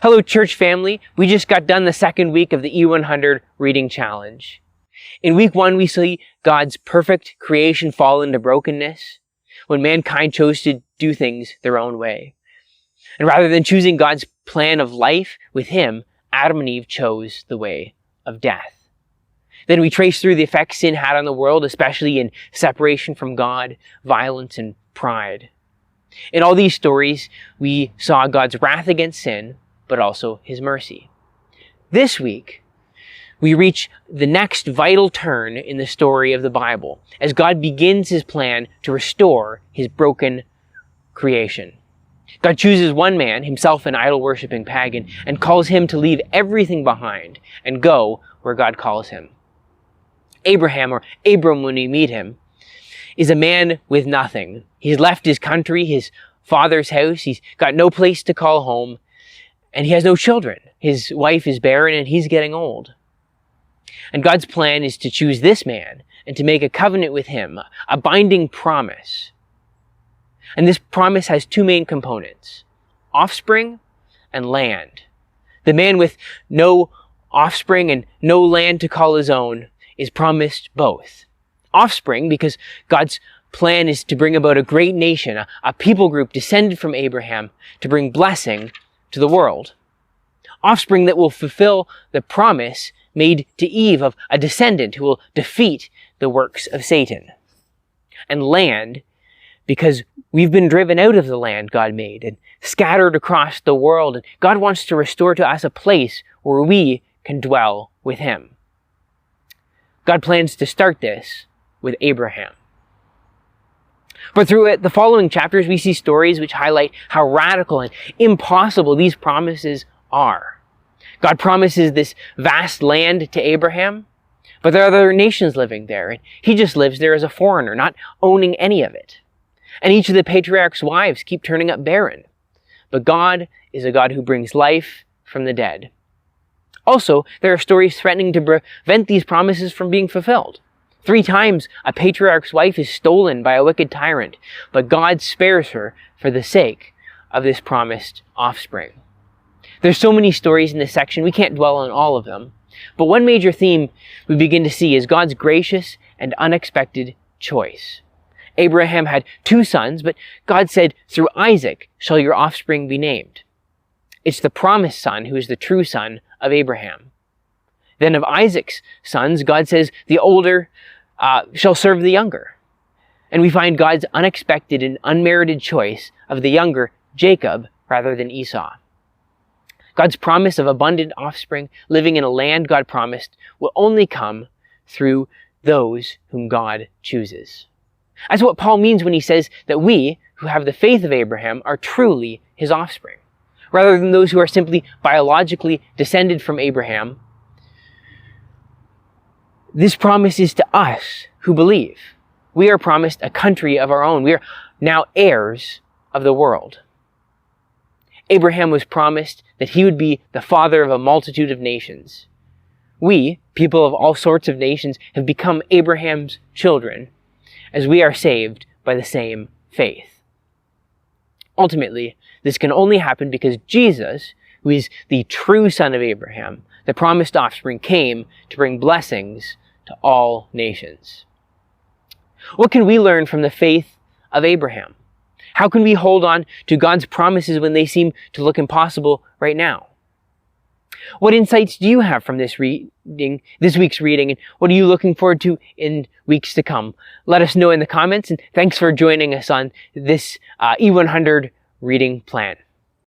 Hello, church family. We just got done the second week of the E100 reading challenge. In week 1, we see God's perfect creation fall into brokenness when mankind chose to do things their own way. And rather than choosing God's plan of life with Him, Adam and Eve chose the way of death. Then we trace through the effects sin had on the world, especially in separation from God, violence, and pride. In all these stories, we saw God's wrath against sin, but also His mercy. This week, we reach the next vital turn in the story of the Bible, as God begins His plan to restore His broken creation. God chooses one man, himself an idol-worshipping pagan, and calls him to leave everything behind and go where God calls him. Abraham, or Abram when we meet him, is a man with nothing. He's left his country, his father's house. He's got no place to call home, and he has no children. His wife is barren, and he's getting old. And God's plan is to choose this man and to make a covenant with him, a binding promise. And this promise has two main components: offspring and land. The man with no offspring and no land to call his own is promised both. Offspring, because God's plan is to bring about a great nation, a people group descended from Abraham to bring blessing to the world. Offspring that will fulfill the promise made to Eve of a descendant who will defeat the works of Satan. And land, because we've been driven out of the land God made and scattered across the world, and God wants to restore to us a place where we can dwell with Him. God plans to start this with Abraham. But through the following chapters, we see stories which highlight how radical and impossible these promises are. God promises this vast land to Abraham, but there are other nations living there, and he just lives there as a foreigner, not owning any of it. And each of the patriarchs' wives keep turning up barren. But God is a God who brings life from the dead. Also, there are stories threatening to prevent these promises from being fulfilled. 3 times a patriarch's wife is stolen by a wicked tyrant, but God spares her for the sake of this promised offspring. There's so many stories in this section, we can't dwell on all of them. But one major theme we begin to see is God's gracious and unexpected choice. Abraham had 2 sons, but God said, "Through Isaac shall your offspring be named." It's the promised son who is the true son of Abraham. Then of Isaac's sons, God says, the older shall serve the younger. And we find God's unexpected and unmerited choice of the younger, Jacob, rather than Esau. God's promise of abundant offspring living in a land God promised will only come through those whom God chooses. That's what Paul means when he says that we, who have the faith of Abraham, are truly his offspring. Rather than those who are simply biologically descended from Abraham, this promise is to us who believe. We are promised a country of our own. We are now heirs of the world. Abraham was promised that he would be the father of a multitude of nations. We, people of all sorts of nations, have become Abraham's children, as we are saved by the same faith. Ultimately, this can only happen because Jesus, who is the true son of Abraham, the promised offspring, came to bring blessings to all nations. What can we learn from the faith of Abraham? How can we hold on to God's promises when they seem to look impossible right now? What insights do you have from this week's reading, and what are you looking forward to in weeks to come? Let us know in the comments, and thanks for joining us on this E100 reading plan.